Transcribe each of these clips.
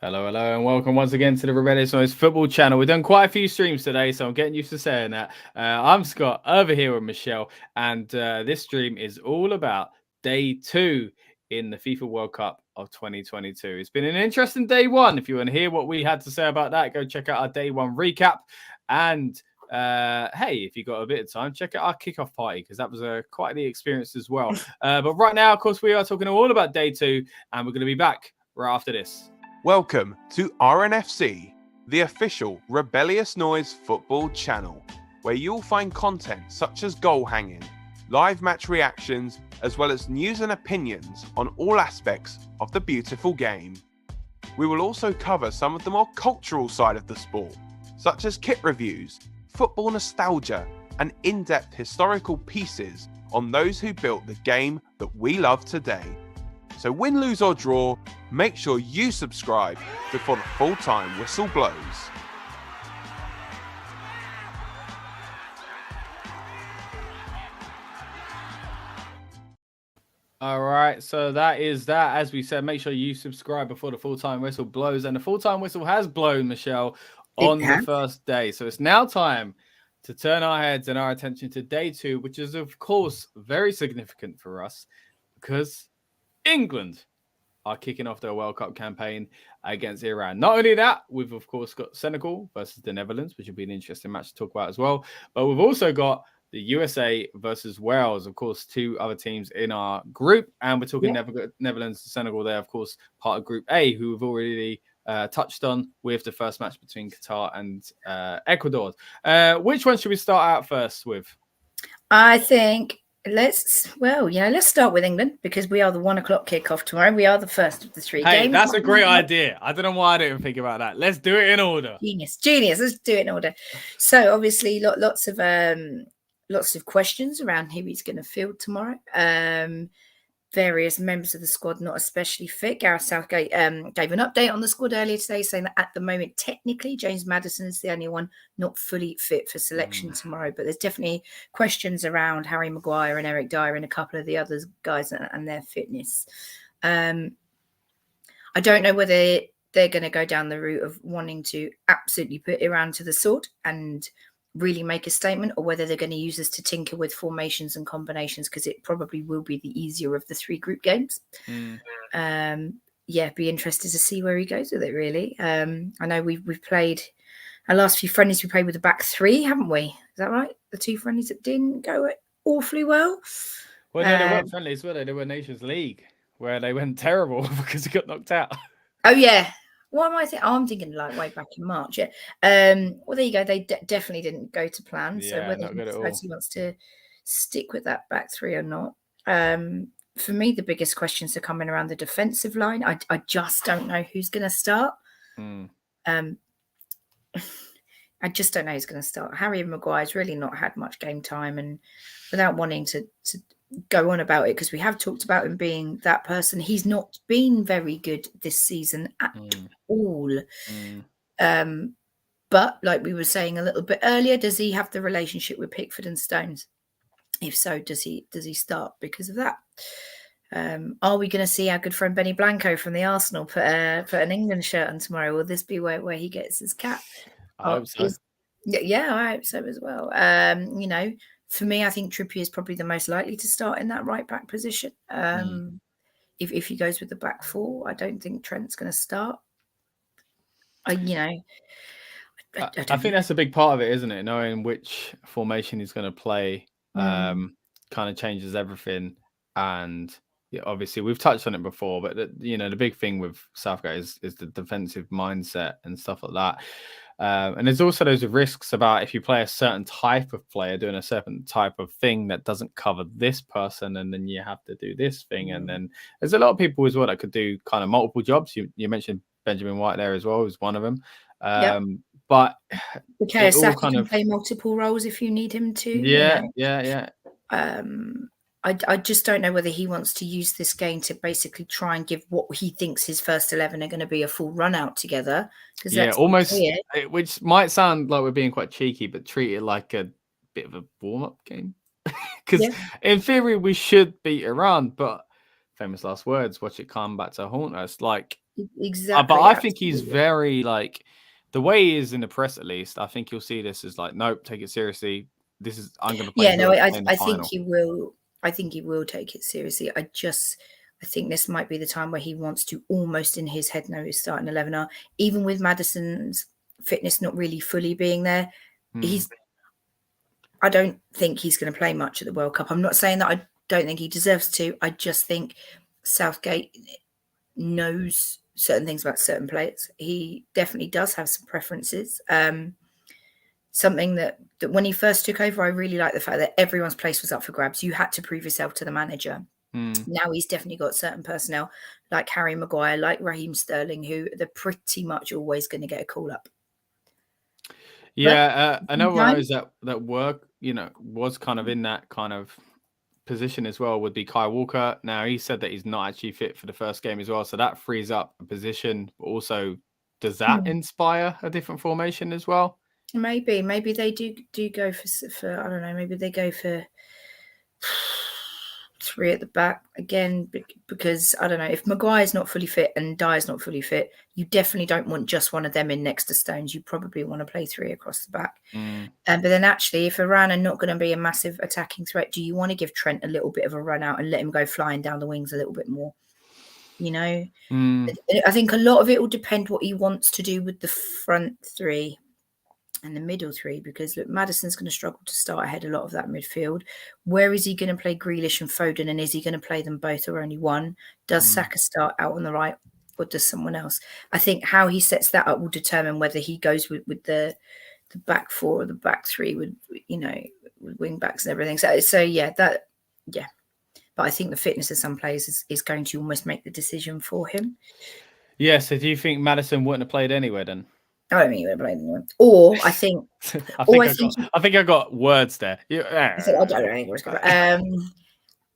Hello, and welcome once again to the Rebellious Noise Football Channel. We've done quite a few streams today, so I'm getting used to saying that. I'm Scott, over here with Michelle, and this stream is all about day 2 in the FIFA World Cup of 2022. It's been an interesting day 1. If you want to hear what we had to say about that, go check out our day 1 recap. And hey, if you got a bit of time, check out our kickoff party, because that was quite the experience as well. But right now, of course, we are talking all about day 2, and we're going to be back right after this. Welcome to RNFC, the official Rebellious Noise Football Channel, where you'll find content such as goal hanging, live match reactions, as well as news and opinions on all aspects of the beautiful game. We will also cover some of the more cultural side of the sport, such as kit reviews, football nostalgia, and in-depth historical pieces on those who built the game that we love today. So win, lose or draw, make sure you subscribe before the full-time whistle blows. All right, so that is that. As we said, make sure you subscribe before the full-time whistle blows. And the full-time whistle has blown, Michelle, on the first day. So it's now time to turn our heads and our attention to day 2, which is, of course, very significant for us because England are kicking off their World Cup campaign against Iran. Not only that, we've, of course, got Senegal versus the Netherlands, which will be an interesting match to talk about as well. But we've also got the USA versus Wales, of course, 2 other teams in our group. And we're talking Netherlands and Senegal there, of course, part of Group A, who we've already touched on with the first match between Qatar and Ecuador. Which one should we start out first with? I think let's start with England, because we are the 1 o'clock kickoff tomorrow. We are the first of the 3 games. That's a great idea. I don't know why I didn't think about that. Let's do it in order. Genius. Let's do it in order. So obviously, lots of questions around who he's going to field tomorrow. Various members of the squad not especially fit. Gareth Southgate gave an update on the squad earlier today, saying that at the moment, technically, James Maddison is the only one not fully fit for selection tomorrow. But there's definitely questions around Harry Maguire and Eric Dyer and a couple of the other guys and their fitness. I don't know whether they're going to go down the route of wanting to absolutely put Iran to the sword and really make a statement, or whether they're going to use this to tinker with formations and combinations, because it probably will be the easier of the 3 group games. Be interested to see where he goes with it, really. I know we've played our last few friendlies, we played with the back 3, haven't we? Is that right? The 2 friendlies that didn't go awfully well. Well, no, they weren't friendlies, were they? They were Nations League, where they went terrible because he got knocked out. Oh, yeah. What am I thinking? I'm thinking like way back in March. Yeah. Well, there you go. They definitely didn't go to plan. So whether he wants to stick with that back 3 or not. For me, the biggest questions are coming around the defensive line. I just don't know who's going to start. I just don't know who's going to start. Harry Maguire's really not had much game time, and without wanting to go on about it, because we have talked about him being that person, he's not been very good this season at all. But like we were saying a little bit earlier, does he have the relationship with Pickford and Stones? If so, does he start because of that? Are we going to see our good friend Benny Blanco from the Arsenal put an England shirt on tomorrow? Will this be where he gets his cap? I hope so. Yeah, I hope so as well. For me, I think Trippier is probably the most likely to start in that right back position. If he goes with the back 4, I don't think Trent's going to start. I think that's a big part of it, isn't it? Knowing which formation he's going to play kind of changes everything. And obviously, we've touched on it before, but the big thing with Southgate is the defensive mindset and stuff like that. And there's also those risks about if you play a certain type of player doing a certain type of thing that doesn't cover this person, and then you have to do this thing. And then there's a lot of people as well that could do kind of multiple jobs. You mentioned Benjamin White there as well, who's one of them. But Saka can play multiple roles if you need him to. Yeah. I just don't know whether he wants to use this game to basically try and give what he thinks his first 11 are going to be a full run out together. Almost, which might sound like we're being quite cheeky, but treat it like a bit of a warm-up game. Because in theory, we should beat Iran, but famous last words, watch it come back to haunt us. Like, Exactly. But I think he's very like the way he is in the press, at least. I think you'll see this as like, nope, take it seriously. I'm going to play. Yeah, no, I in the think final. he will. I think he will take it seriously. I think this might be the time where he wants to almost in his head know his starting 11 are. Even with Maddison's fitness not really fully being there, I don't think he's going to play much at the World Cup. I'm not saying that I don't think he deserves to. I just think Southgate knows certain things about certain players. He definitely does have some preferences. Something that when he first took over, I really liked the fact that everyone's place was up for grabs. You had to prove yourself to the manager. Now he's definitely got certain personnel like Harry Maguire, like Raheem Sterling, who they're pretty much always going to get a call up. Yeah, another one of those that work, was kind of in that kind of position as well would be Kai Walker. Now he said that he's not actually fit for the first game as well, so that frees up a position. But also, does that inspire a different formation as well? Maybe they do go for I don't know. Maybe they go for 3 at the back again, because I don't know, if Maguire's not fully fit and Dyer's not fully fit, you definitely don't want just one of them in next to Stones. You probably want to play 3 across the back. But then actually, if Iran are not going to be a massive attacking threat, do you want to give Trent a little bit of a run out and let him go flying down the wings a little bit more? I think a lot of it will depend what he wants to do with the front 3 and the middle 3, because look, Maddison's going to struggle to start ahead a lot of that midfield. Where is he going to play Grealish and Foden, and is he going to play them both or only one? Does Saka start out on the right, or does someone else? I think how he sets that up will determine whether he goes with the back 4 or the back 3 with with wing backs and everything. So yeah. But I think the fitness of some players is going to almost make the decision for him. Yeah. So do you think Maddison wouldn't have played anyway then? I don't think he would have played anyone. Or I think I think I got words there. I don't know.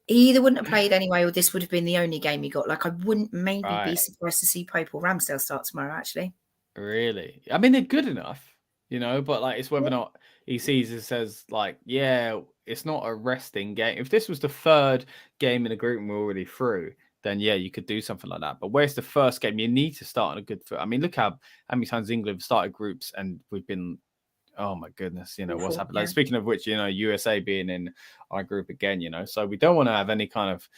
He either wouldn't have played anyway, or this would have been the only game he got. Like, I wouldn't maybe be surprised to see Pope or Ramsdale start tomorrow, actually. Really? I mean, they're good enough, but like it's whether or not he sees it says like, yeah, it's not a resting game. If this was the 3rd game in the group and we're already through, then yeah, you could do something like that. But where's the first game? You need to start on a good foot. I mean, look how many times England have started groups and we've been, oh my goodness, what's happened. Like, speaking of which, USA being in our group again, so we don't want to have any kind of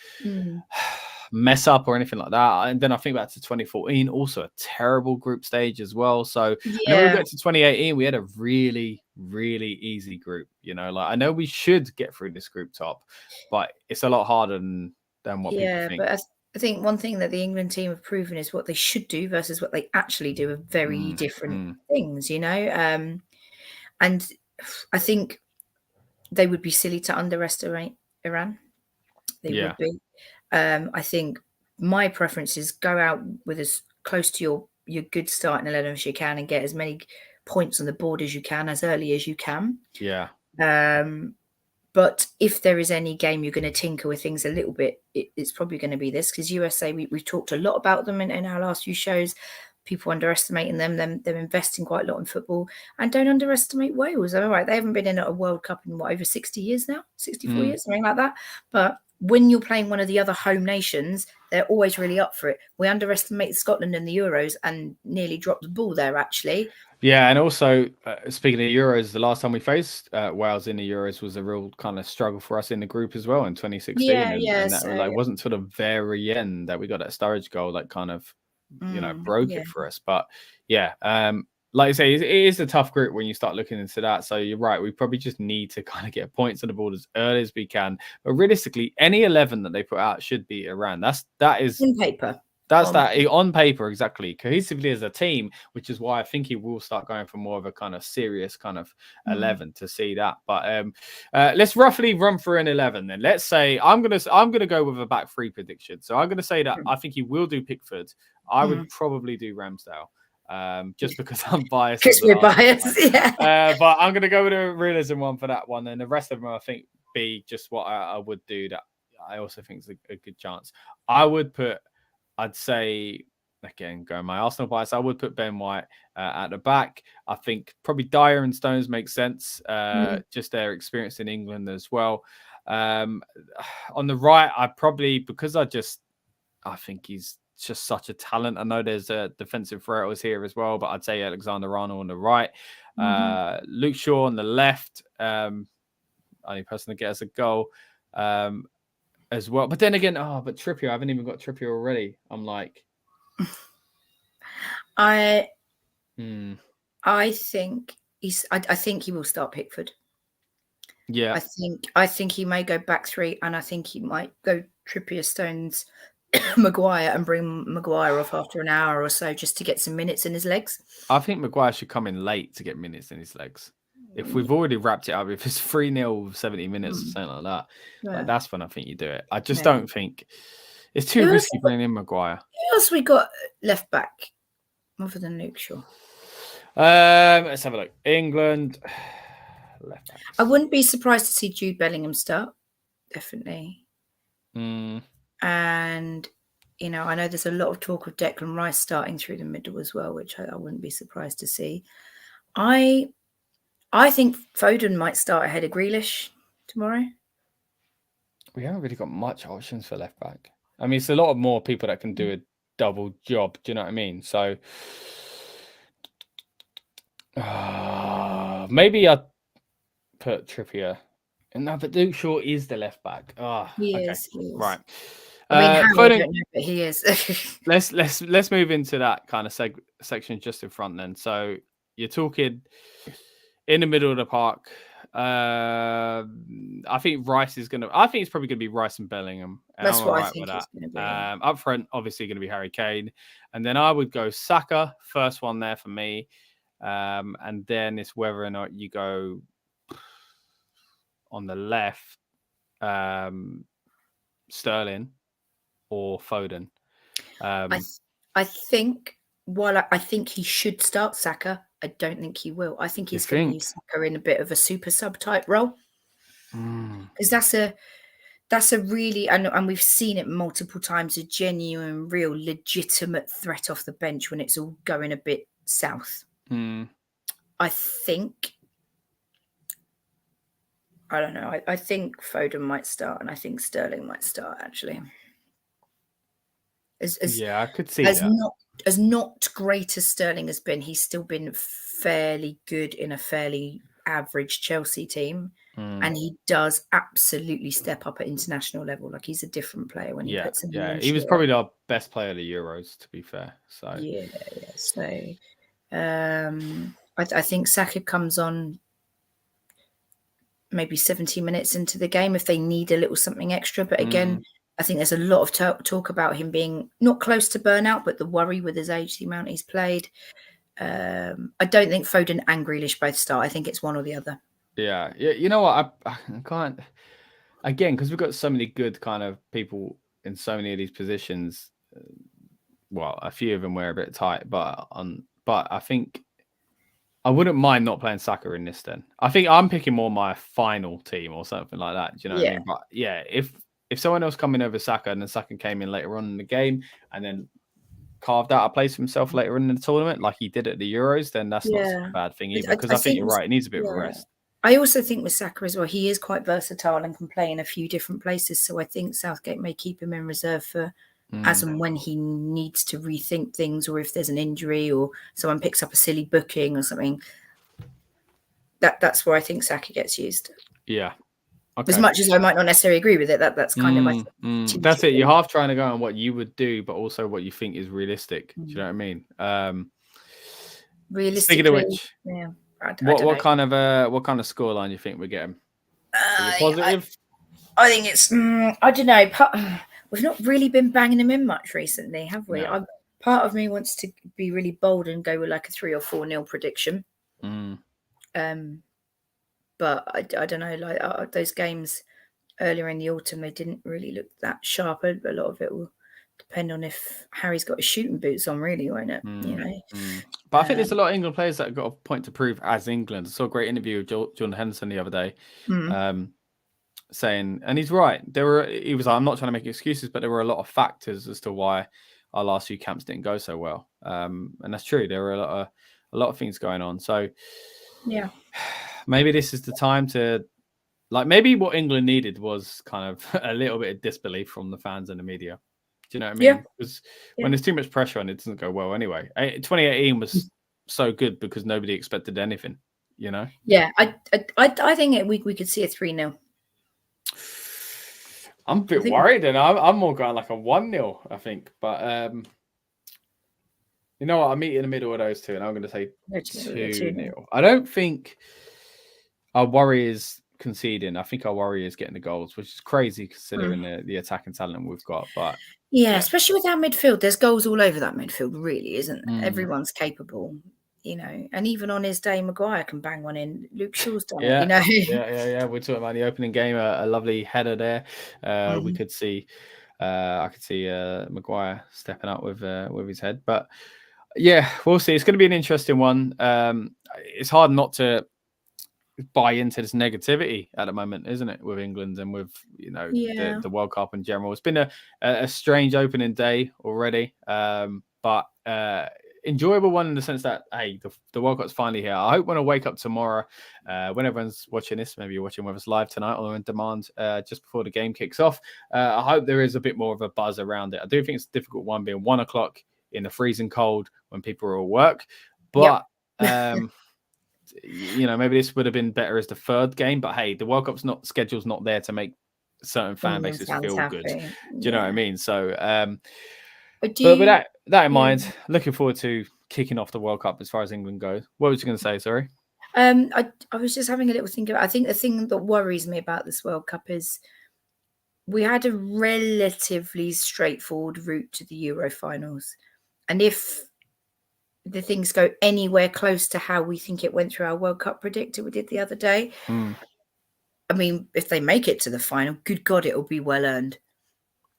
mess up or anything like that. And then I think back to 2014, also a terrible group stage as well. So and then we got to 2018, we had a really, really easy group. Like, I know we should get through this group top, but it's a lot harder than what people think. But I think one thing that the England team have proven is what they should do versus what they actually do are very different things, and I think they would be silly to underestimate Iran. They would be. I think my preference is go out with as close to your good starting 11 as you can and get as many points on the board as you can as early as you can. Yeah. But if there is any game you're going to tinker with things a little bit, it's probably going to be this, because USA, we've talked a lot about them in our last few shows. People underestimating them. They're investing quite a lot in football, and don't underestimate Wales. All right, they haven't been in a World Cup in over 60 years now, 64 years, something like that. But when you're playing one of the other home nations, they're always really up for it. We underestimate Scotland in the Euros and nearly dropped the ball there, actually. Yeah, and also speaking of Euros, the last time we faced Wales in the Euros was a real kind of struggle for us in the group as well in 2016. And that wasn't till the very end that we got that Sturridge goal that kind of broke it for us. But yeah, like I say, it is a tough group when you start looking into that. So you're right, we probably just need to kind of get points on the board as early as we can. But realistically, any 11 that they put out should be Iran. That is on paper. That's on paper, exactly. Cohesively as a team, which is why I think he will start going for more of a kind of serious kind of 11 to see that. But let's roughly run through an 11 then. Let's say I'm gonna go with a back 3 prediction. So I'm gonna say that I think he will do Pickford. I would probably do Ramsdale. Just because I'm biased. Because we're biased, yeah. But I'm gonna go with a realism one for that one, and the rest of them I think be just what I would do. That I also think is a good chance. I'd say, again, going my Arsenal bias, I would put Ben White at the back. I think probably Dyer and Stones make sense, just their experience in England as well. On the right, I think he's just such a talent. I know there's a defensive threat was here as well, but I'd say Alexander-Arnold on the right, Luke Shaw on the left, only person to get us a goal as well. But then again, but Trippier, I haven't even got Trippier already. I'm like, I think I think he will start Pickford. Yeah, I think he may go back three, and I think he might go Trippier, Stones, Maguire, and bring Maguire off after an hour or so just to get some minutes in his legs. I think Maguire should come in late to get minutes in his legs. If we've already wrapped it up, if it's 3-0, 70 minutes or something like that, like that's when I think you do it. I just don't think it's too risky bringing in Maguire. Who else we got left back other than Luke Shaw? Let's have a look. England left back. I wouldn't be surprised to see Jude Bellingham start. Definitely. And I know there's a lot of talk of Declan Rice starting through the middle as well, which I wouldn't be surprised to see. I think Foden might start ahead of Grealish tomorrow. We haven't really got much options for left back. I mean, it's a lot of more people that can do a double job. Do you know what I mean? So maybe I'd put Trippier. No, but Luke Shaw is the left back. He is. Right. I mean, Foden, I don't know, but he is. let's move into that kind of section just in front then. So you're talking in the middle of the park. I think it's probably gonna be Rice and Bellingham. That's what I think it's gonna be. Up front, obviously gonna be Harry Kane. And then I would go Saka, first one there for me. And then it's whether or not you go on the left, Sterling or Foden. I think while I think he should start Saka, I don't think he will. I think he's going to use Saka in a bit of a super sub type role, because that's a really and we've seen it multiple times, a genuine, real, legitimate threat off the bench when it's all going a bit south. I think. I don't know. I think Foden might start, and I think Sterling might start. Actually, I could see that. As not great as Sterling has been, he's still been fairly good in a fairly average Chelsea team, and he does absolutely step up at international level. Like, he's a different player when he puts in. He was probably our best player of the Euros, to be fair. So So, I think Saka comes on maybe 70 minutes into the game if they need a little something extra. But again, I think there's a lot of talk about him being not close to burnout, but the worry with his age, the amount he's played. I don't think Foden and Grealish both start. I think it's one or the other. Yeah. You know what? I can't, again, because we've got so many good kind of people in so many of these positions. Well, a few of them were a bit tight, but I think I wouldn't mind not playing Saka in this then. I think I'm picking more my final team or something like that. Do you know what I mean? But yeah, if someone else coming over Saka and then Saka came in later on in the game and then carved out a place for himself later in the tournament like he did at the Euros, then that's not such a bad thing either. Because I think you're right. It needs a bit of a rest. I also think with Saka as well, he is quite versatile and can play in a few different places. So I think Southgate may keep him in reserve for as and when he needs to rethink things, or if there's an injury or someone picks up a silly booking or something. That's where I think Saka gets used. Yeah. Okay. As much as I might not necessarily agree with it, that's kind of my that's it. You're half trying to go on what you would do, but also what you think is realistic. Do you know what I mean? Realistically, speaking of which, what kind of scoreline do you think we're getting? Positive? I think it's I don't know. We've not really been banging them in much recently, have we? No. Part of me wants to be really bold and go with like a 3 or 4-0 prediction. But I don't know, like those games earlier in the autumn, they didn't really look that sharp. A lot of it will depend on if Harry's got his shooting boots on, really, won't it? You know. But I think there's a lot of England players that have got a point to prove as England. I saw a great interview with John Henderson the other day, saying, and he's right. He was like, I'm not trying to make excuses, but there were a lot of factors as to why our last few camps didn't go so well. And that's true. There were a lot of things going on. So yeah. Maybe this is the time to, like, maybe what England needed was kind of a little bit of disbelief from the fans and the media. Do you know what I mean? Yeah. Because when there's too much pressure on it, doesn't go well anyway. 2018 was so good because nobody expected anything, you know? Yeah, I think we could see a 3-0. I'm a bit worried, and I'm more going like a 1-0, I think. But you know what? I meet in the middle of those two, and I'm going to say 2-0. I don't think our Warriors conceding. I think our Warriors getting the goals, which is crazy considering the attacking talent we've got. But yeah, especially with our midfield, there's goals all over that midfield, really, isn't there? Everyone's capable, you know. And even on his day, Maguire can bang one in. Luke Shaw's done it, you know. Yeah. We're talking about the opening game, a lovely header there. We could see, I could see Maguire stepping up with his head, but yeah, we'll see. It's going to be an interesting one. It's hard not to buy into this negativity at the moment, isn't it, with England and with the World Cup in general. It's been a strange opening day already, but enjoyable one in the sense that hey, the World Cup's finally here. I hope when I wake up tomorrow, when everyone's watching this, maybe you're watching with us live tonight or on demand just before the game kicks off, I hope there is a bit more of a buzz around it. I do think it's a difficult one being 1 o'clock in the freezing cold when people are at work, but maybe this would have been better as the third game. But hey, the World Cup's schedule's not there to make certain fan bases feel good. Do you know what I mean? So but with that in mind, looking forward to kicking off the World Cup as far as England goes. What was you going to say? Sorry. I was just having a little think about. I think the thing that worries me about this World Cup is we had a relatively straightforward route to the Euro finals, and if the things go anywhere close to how we think it went through our World Cup predictor we did the other day, I mean, if they make it to the final, good God, it'll be well earned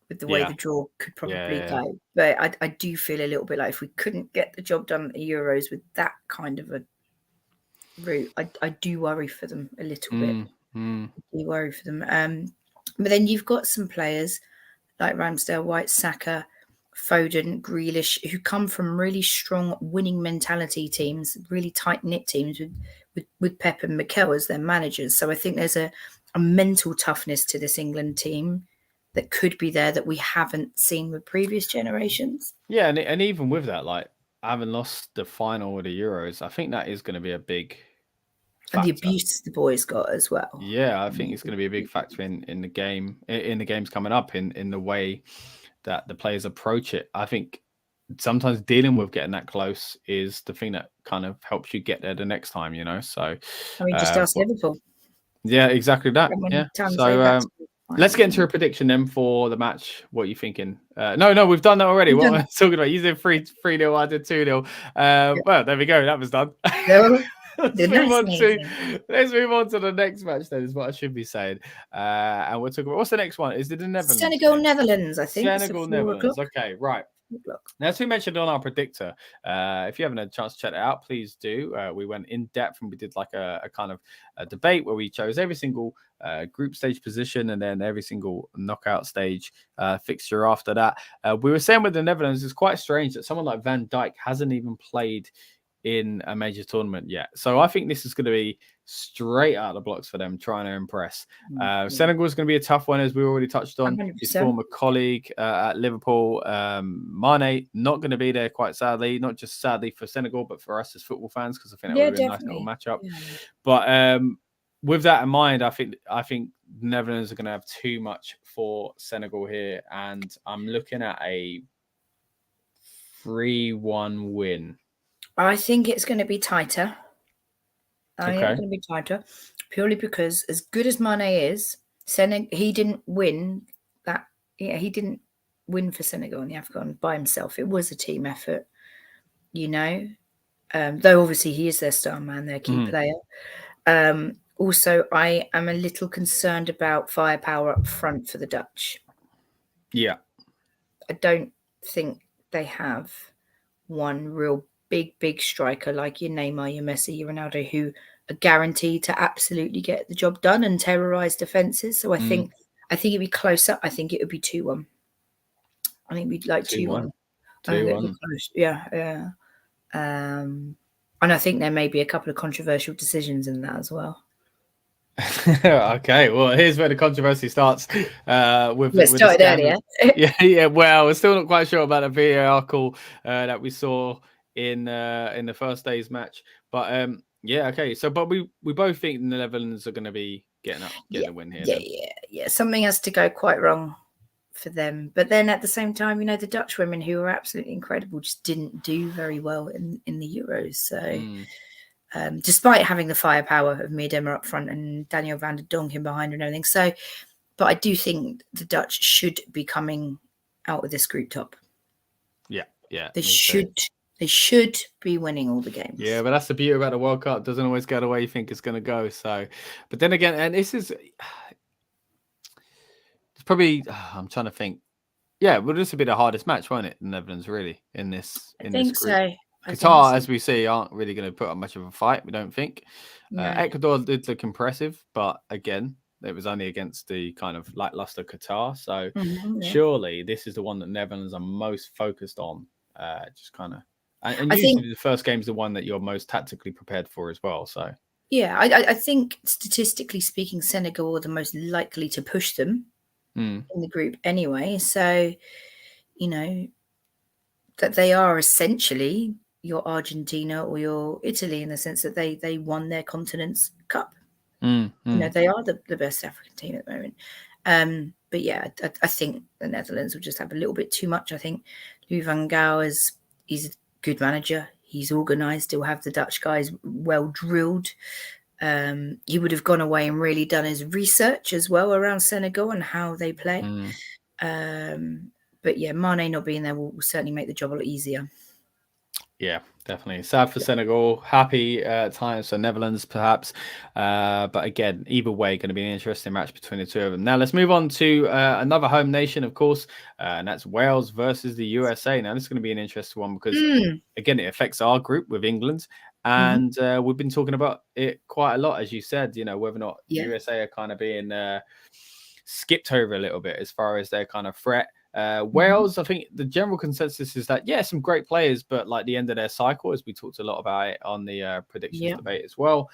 with the way the draw could probably go. But I do feel a little bit like if we couldn't get the job done at the Euros with that kind of a route, I do worry for them a little bit. I do worry for them. But then you've got some players like Ramsdale, White, Saka, Foden, Grealish, who come from really strong winning mentality teams, really tight-knit teams with Pep and Mikel as their managers. So I think there's a mental toughness to this England team that could be there that we haven't seen with previous generations. Yeah, and even with that, like having lost the final of the Euros, I think that is going to be a big factor. And the abuse the boys got as well. Yeah, I think it's going to be a big factor in the game, in the games coming up, in the way that the players approach it. I think sometimes dealing with getting that close is the thing that kind of helps you get there the next time, you know. So I mean, just ask Liverpool. Yeah, exactly that. Yeah. So let's get into a prediction then for the match. What are you thinking? No, we've done that already. What am I talking about? You did 3-0, I did 2-0. Well, there we go. That was done. Let's move on to the next match then, is what I should be saying. And we'll talk about what's the next one? Is it the Netherlands? Senegal, Netherlands, I think. Senegal, Netherlands. Okay, right. Now, as we mentioned on our predictor, if you haven't had a chance to check it out, please do. We went in depth and we did like a kind of a debate where we chose every single group stage position and then every single knockout stage fixture after that. We were saying with the Netherlands, it's quite strange that someone like Van Dijk hasn't even played in a major tournament yet. So I think this is going to be straight out of the blocks for them, trying to impress. Senegal is going to be a tough one, as we already touched on. 100%. His former colleague at Liverpool, Mane, not going to be there, quite sadly. Not just sadly for Senegal, but for us as football fans, because I think that would be a nice little matchup. Yeah. But with that in mind, I think the Netherlands are going to have too much for Senegal here, and I'm looking at a 3-1 win. I think it's going to be tighter. I think it's going to be tighter, purely because as good as Mane is, he didn't win that. Yeah, he didn't win for Senegal in the AFCON by himself. It was a team effort, you know. Though obviously he is their star man, their key player. Also, I am a little concerned about firepower up front for the Dutch. Yeah, I don't think they have one real big striker like your Neymar, your Messi, your Ronaldo, who are guaranteed to absolutely get the job done and terrorize defenses. So I think it'd be closer. I think it would be 2-1. I think we'd like 2-1. 2-1. Yeah. And I think there may be a couple of controversial decisions in that as well. Okay, well, here's where the controversy starts. With It the started scandal. earlier. Yeah. Well, we're still not quite sure about the VAR call that we saw in the first day's match. But yeah, okay. So, but we both think the Netherlands are going to be getting a win here. Yeah. Something has to go quite wrong for them. But then at the same time, the Dutch women, who were absolutely incredible, just didn't do very well in the Euros. So. Despite having the firepower of Miedema up front and Daniel van der Donk behind and everything. So, but I do think the Dutch should be coming out of this group top. Yeah. They should be winning all the games. Yeah, but that's the beauty about the World Cup. It doesn't always go the way you think it's going to go. So, but then again, and this is, it's probably, I'm trying to think. Yeah, well, this would be the hardest match, won't it? The Netherlands, really, in this group. I think so. Qatar, as we see, aren't really going to put up much of a fight, we don't think. No. Ecuador did look impressive, but again, it was only against the kind of lackluster Qatar. So surely this is the one that Netherlands are most focused on. Just kind of, and usually the first game is the one that you're most tactically prepared for as well. So yeah, I think statistically speaking, Senegal are the most likely to push them in the group anyway. So, that they are essentially your Argentina or your Italy, in the sense that they won their continent's cup. They are the best African team at the moment. But yeah, I think the Netherlands will just have a little bit too much. I think Louis van Gaal he's a good manager. He's organised. He'll have the Dutch guys well drilled. He would have gone away and really done his research as well around Senegal and how they play. But yeah, Mane not being there will certainly make the job a lot easier. Yeah, definitely. Sad for Senegal. Happy times for Netherlands, perhaps. But again, either way, going to be an interesting match between the two of them. Now, let's move on to another home nation, of course, and that's Wales versus the USA. Now, this is going to be an interesting one because, again, it affects our group with England. And we've been talking about it quite a lot, as you said, whether or not USA are kind of being skipped over a little bit as far as their kind of threat. Wales, I think the general consensus is that, some great players, but like the end of their cycle, as we talked a lot about it on the predictions debate as well.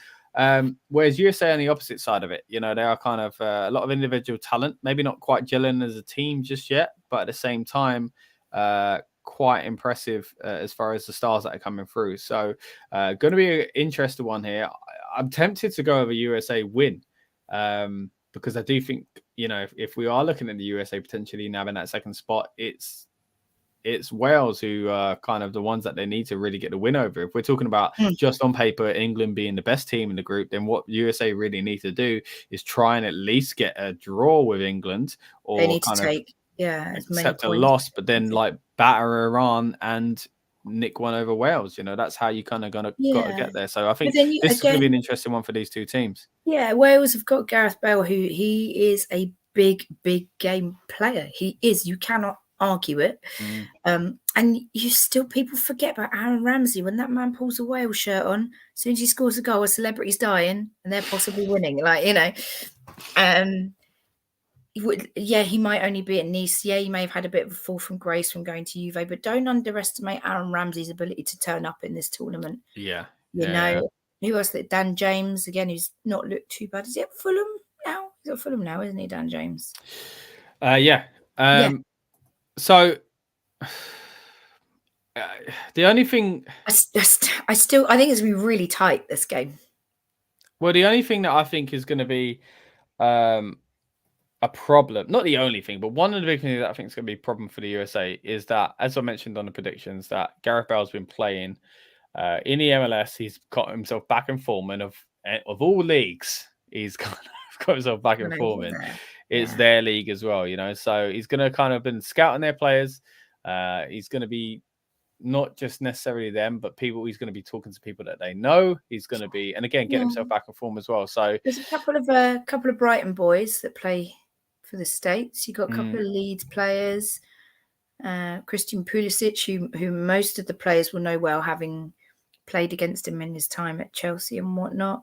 Whereas USA on the opposite side of it, they are kind of a lot of individual talent, maybe not quite gelling as a team just yet, but at the same time, quite impressive as far as the stars that are coming through. So going to be an interesting one here. I'm tempted to go over USA win. Because I do think, if we are looking at the USA potentially now in that second spot, it's Wales who are kind of the ones that they need to really get the win over. If we're talking about just on paper, England being the best team in the group, then what USA really need to do is try and at least get a draw with England, or they need kind to take, accept a loss, but then like batter Iran and nick one over Wales. That's how you kind of got to get there. So I think this is going to be an interesting one for these two teams. Yeah, Wales have got Gareth Bale, who he is a big game player. He is. You cannot argue it. And people forget about Aaron Ramsey. When that man pulls a Wales shirt on, as soon as he scores a goal, a celebrity's dying and they're possibly winning. He might only be at Nice. Yeah, he may have had a bit of a fall from grace from going to Juve, but don't underestimate Aaron Ramsey's ability to turn up in this tournament. Yeah. Who else? Dan James, again, who's not looked too bad. Is he at Fulham now? He's at Fulham now, isn't he, Dan James? So the only thing... I think it's going to be really tight, this game. Well, the only thing that I think is going to be a problem, not the only thing, but one of the big things that I think is going to be a problem for the USA is that, as I mentioned on the predictions, that Gareth Bale's been playing in the MLS. He's got himself back in form, and of all leagues, he's kind of got himself back in form in. It's their league as well, So he's going to kind of been scouting their players. He's going to be not just necessarily them, but people. He's going to be talking to people that they know. He's going to be, and again, get himself back in form as well. So there's a couple of Brighton boys that play for the States. You got a couple of Leeds players, Christian Pulisic, who most of the players will know well, having played against him in his time at Chelsea and whatnot.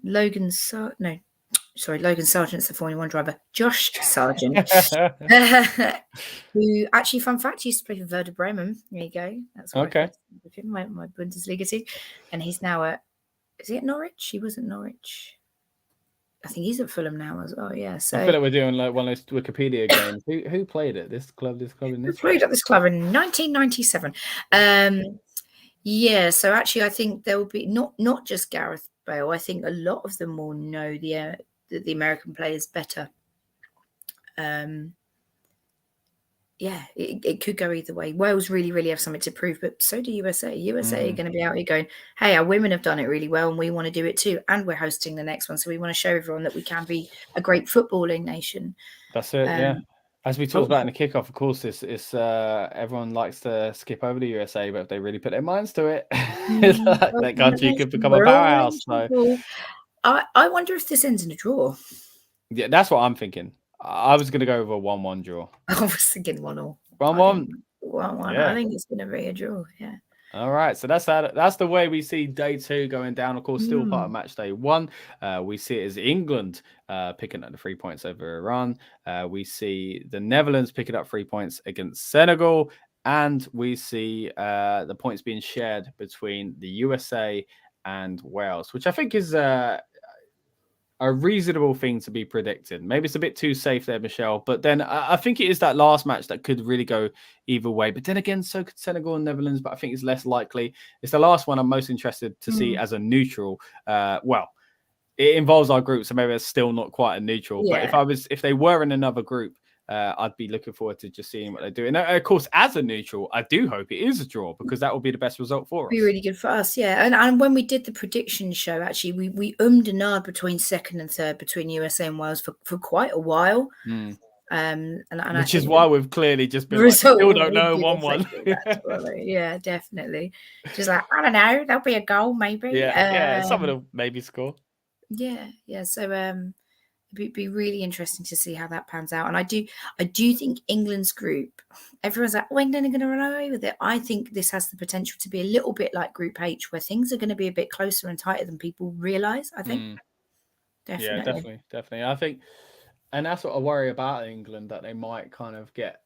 Logan Sargent's the Formula One driver. Josh Sargent, who actually, fun fact, used to play for Werder Bremen. There you go. That's okay. My Bundesliga team, and he's now is he at Norwich? He was at Norwich. I think he's at Fulham now as well. Yeah, so I feel like we're doing like one of those Wikipedia games. Who played it? This club, and this. Played at this club in 1997. Yeah, so actually, I think there will be not just Gareth Bale. I think a lot of them will know the American players better. Yeah, it could go either way. Wales really have something to prove, but so do USA. USA are going to be out here going, hey, our women have done it really well and we want to do it too. And we're hosting the next one. So we want to show everyone that we can be a great footballing nation. That's it, yeah. As we talked about in the kickoff, of course, it's everyone likes to skip over the USA, but if they really put their minds to it, that country could become a powerhouse. So I wonder if this ends in a draw. Yeah, that's what I'm thinking. I was going to go with a 1-1 draw. I was thinking 1-1. 1-1. 1-1. Yeah. I think it's going to be a draw. Yeah. All right, so that's the way we see day 2 going down. Of course, still part of match day 1. We see it as England picking up the 3 points over Iran. We see the Netherlands picking up 3 points against Senegal, and we see the points being shared between the USA and Wales, which I think is a reasonable thing to be predicted. Maybe it's a bit too safe there, Michelle, but then I think it is that last match that could really go either way. But then again, so could Senegal and Netherlands, but I think it's less likely. It's the last one I'm most interested to see as a neutral. Well, it involves our group, so maybe it's still not quite a neutral. Yeah. But if they were in another group, I'd be looking forward to just seeing what they do. And of course, as a neutral, I do hope it is a draw because that will be the best result for us. Be really good for us, yeah. And when we did the prediction show, actually, we and ahed between second and third between USA and Wales for quite a while. And which is why we've clearly just been still don't know 1-1. Yeah, definitely. Just like, I don't know, there'll be a goal maybe. Yeah, someone will maybe score. Yeah. So it'd be really interesting to see how that pans out. And I do think England's group, everyone's like, England are going to run away with it. I think this has the potential to be a little bit like Group H, where things are going to be a bit closer and tighter than people realise, I think. Definitely. Yeah, definitely. I think, and that's what I worry about England, that they might kind of get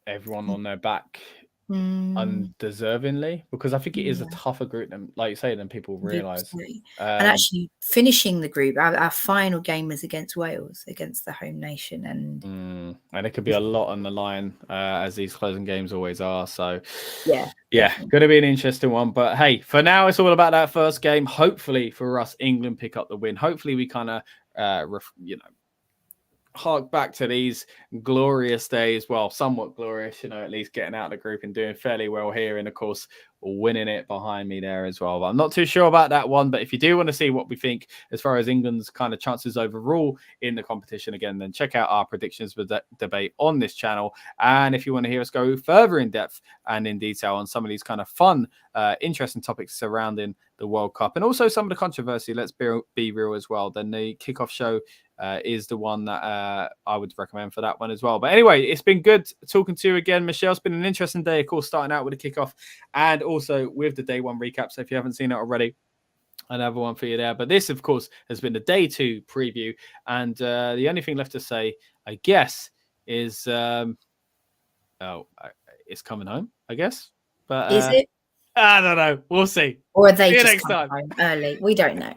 everyone on their back undeservingly, because I think it is a tougher group than, like you say, than people realise. And actually finishing the group, our final game was against Wales, against the home nation, and it could be a lot on the line, as these closing games always are. So yeah, going to be an interesting one. But hey, for now, it's all about that first game. Hopefully for us, England pick up the win. Hopefully we kind of hark back to these glorious days. Well, somewhat glorious, at least getting out of the group and doing fairly well here, and of course winning it behind me there as well. But I'm not too sure about that one. But if you do want to see what we think as far as England's kind of chances overall in the competition again, then check out our predictions with that debate on this channel. And if you want to hear us go further in depth and in detail on some of these kind of fun, interesting topics surrounding the World Cup and also some of the controversy, let's be real as well, then the kickoff show is the one that I would recommend for that one as well. But anyway, it's been good talking to you again, Michelle. It's been an interesting day, of course, starting out with the kickoff and also with the day 1 recap. So if you haven't seen it already, another one for you there. But this, of course, has been the day 2 preview. And the only thing left to say, I guess, is it's coming home, I guess. But is it? I don't know. We'll see. Or they just come home early. We don't know.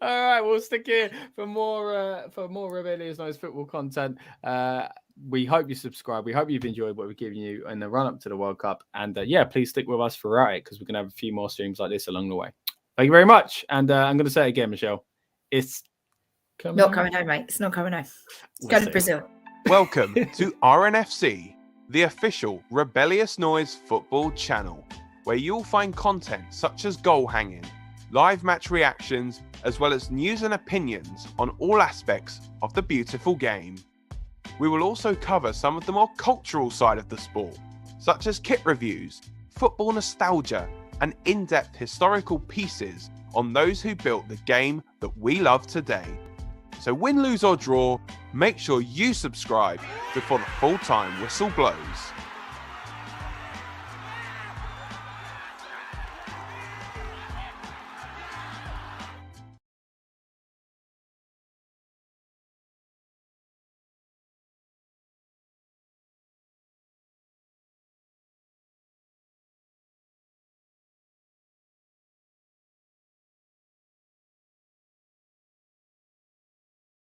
All right, we'll stick here for more Rebellious Noise football content. We hope you subscribe. We hope you've enjoyed what we've given you in the run-up to the World Cup. And please stick with us throughout it, because we're going to have a few more streams like this along the way. Thank you very much. And I'm going to say it again, Michelle. It's not coming home, mate. It's not coming home. Go to Brazil. Welcome to RNFC, the official Rebellious Noise Football Channel, where you'll find content such as goal hanging, live match reactions, as well as news and opinions on all aspects of the beautiful game. We will also cover some of the more cultural side of the sport, such as kit reviews, football nostalgia, and in-depth historical pieces on those who built the game that we love today. So win, lose or draw, make sure you subscribe before the full-time whistle blows.